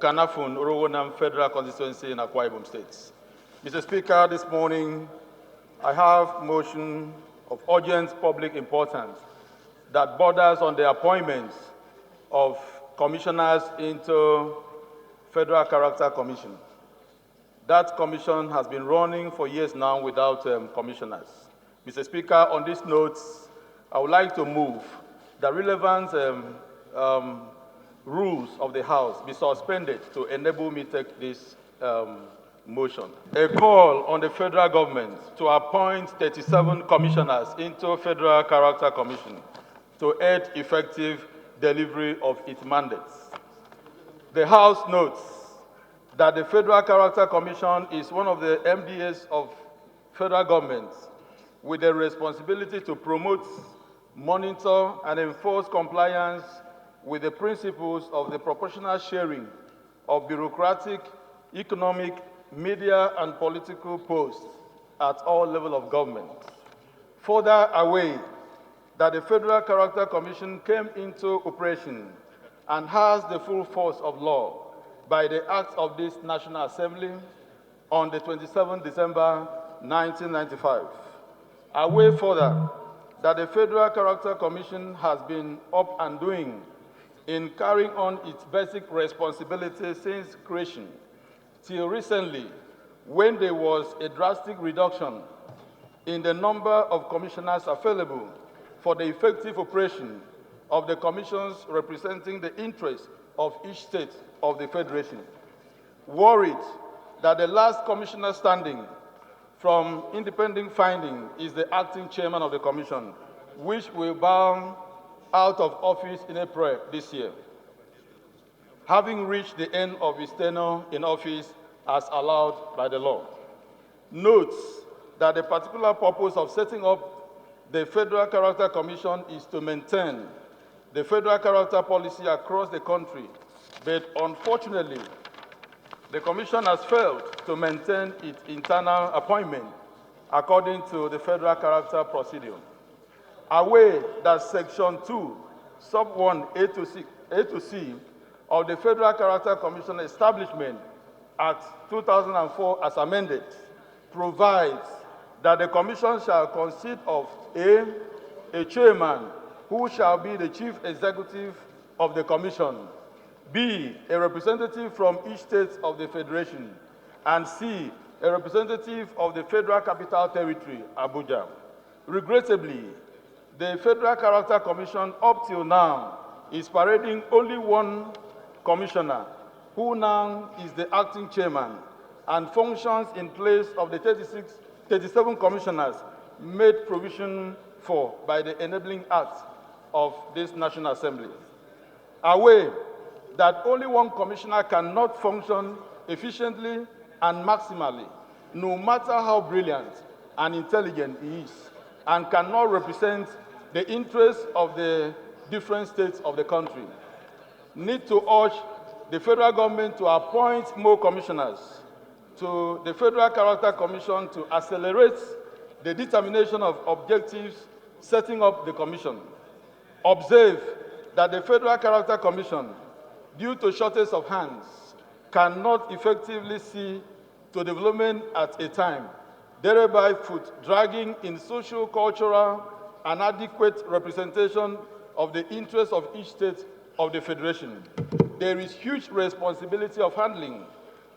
Kanafun, Orowonam Federal Constituency in Akwa Ibom State. Mr. Speaker, this morning I have motion of urgent public importance that borders on the appointment of commissioners into Federal Character Commission. That commission has been running for years now without commissioners. Mr. Speaker, on this note, I would like to move the relevant rules of the House be suspended to enable me take this motion. A call on the federal government to appoint 37 commissioners into Federal Character Commission to aid effective delivery of its mandates. The House notes that the Federal Character Commission is one of the MDAs of federal government with the responsibility to promote, monitor, and enforce compliance with the principles of the proportional sharing of bureaucratic, economic, media, and political posts at all levels of government. Further away, that the Federal Character Commission came into operation and has the full force of law by the act of this National Assembly on the 27th December 1995. Away further, that the Federal Character Commission has been up and doing in carrying on its basic responsibilities since creation, till recently, when there was a drastic reduction in the number of commissioners available for the effective operation of the commissions representing the interests of each state of the Federation. Worried that the last commissioner standing from independent finding is the acting chairman of the commission, which will bow out of office in April this year, having reached the end of his tenure in office as allowed by the law. Notes that the particular purpose of setting up the Federal Character Commission is to maintain the federal character policy across the country, but unfortunately, the Commission has failed to maintain its internal appointment according to the Federal Character Procedure. Aware that Section 2, Sub 1 A to C of the Federal Character Commission Establishment Act 2004 as amended provides that the Commission shall consist of a chairman who shall be the chief executive of the Commission, B, a representative from each state of the Federation, and C, a representative of the Federal Capital Territory, Abuja. Regrettably, the Federal Character Commission up till now is parading only one commissioner, who now is the acting chairman and functions in place of the 37 commissioners made provision for by the Enabling Act of this National Assembly. Aware that only one commissioner cannot function efficiently and maximally, no matter how brilliant and intelligent he is, and cannot represent the interests of the different states of the country. Need to urge the federal government to appoint more commissioners to the Federal Character Commission to accelerate the determination of objectives setting up the commission. Observe that the Federal Character Commission, due to shortage of hands, cannot effectively see to development at a time, thereby dragging in social, cultural, and adequate representation of the interests of each state of the Federation. There is huge responsibility of handling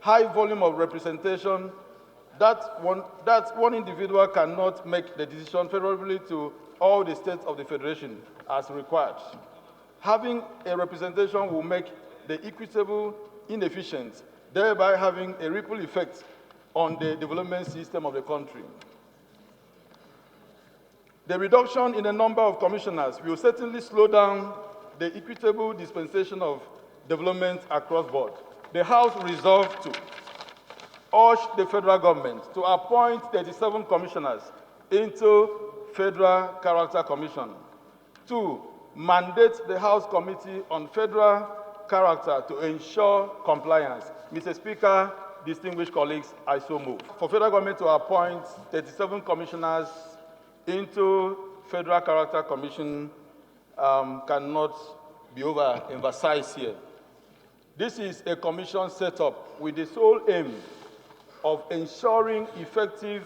high volume of representation that one individual cannot make the decision favorably to all the states of the Federation as required. Having a representation will make the equitable inefficient, thereby having a ripple effect on the development system of the country. The reduction in the number of commissioners will certainly slow down the equitable dispensation of development across board. The House resolved to urge the federal government to appoint 37 commissioners into Federal Character Commission. 2, mandate the House Committee on Federal Character to ensure compliance. Mr. Speaker, distinguished colleagues, I so move. For federal government to appoint 37 commissioners into Federal Character Commission cannot be overemphasized here. This is a commission set up with the sole aim of ensuring effective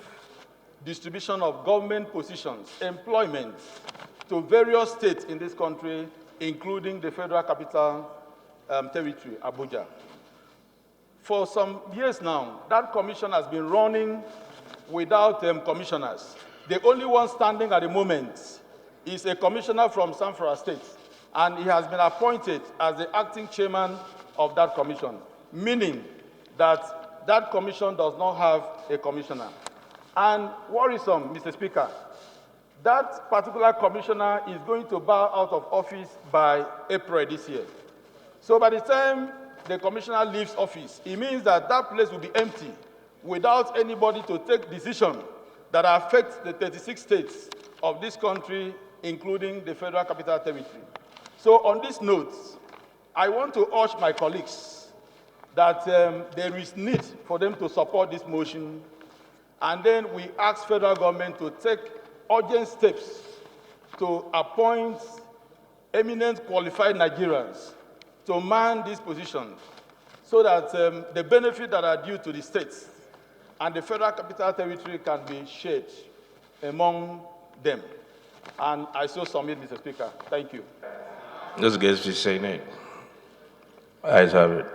distribution of government positions, employment to various states in this country, including the Federal Capital Territory, Abuja. For some years now, that commission has been running without commissioners. The only one standing at the moment is a commissioner from Zamfara State, and he has been appointed as the acting chairman of that commission, meaning that that commission does not have a commissioner. And worrisome, Mr. Speaker, that particular commissioner is going to bow out of office by April this year. So by the time the commissioner leaves office, it means that that place will be empty without anybody to take decisions that affect the 36 states of this country, including the Federal Capital Territory. So on this note, I want to urge my colleagues that there is need for them to support this motion, and then we ask federal government to take urgent steps to appoint eminent qualified Nigerians to man these positions so that the benefits that are due to the states and the Federal Capital Territory can be shared among them. And I so submit, Mr. Speaker. Thank you. Those guests, please say nay. Ayes have it.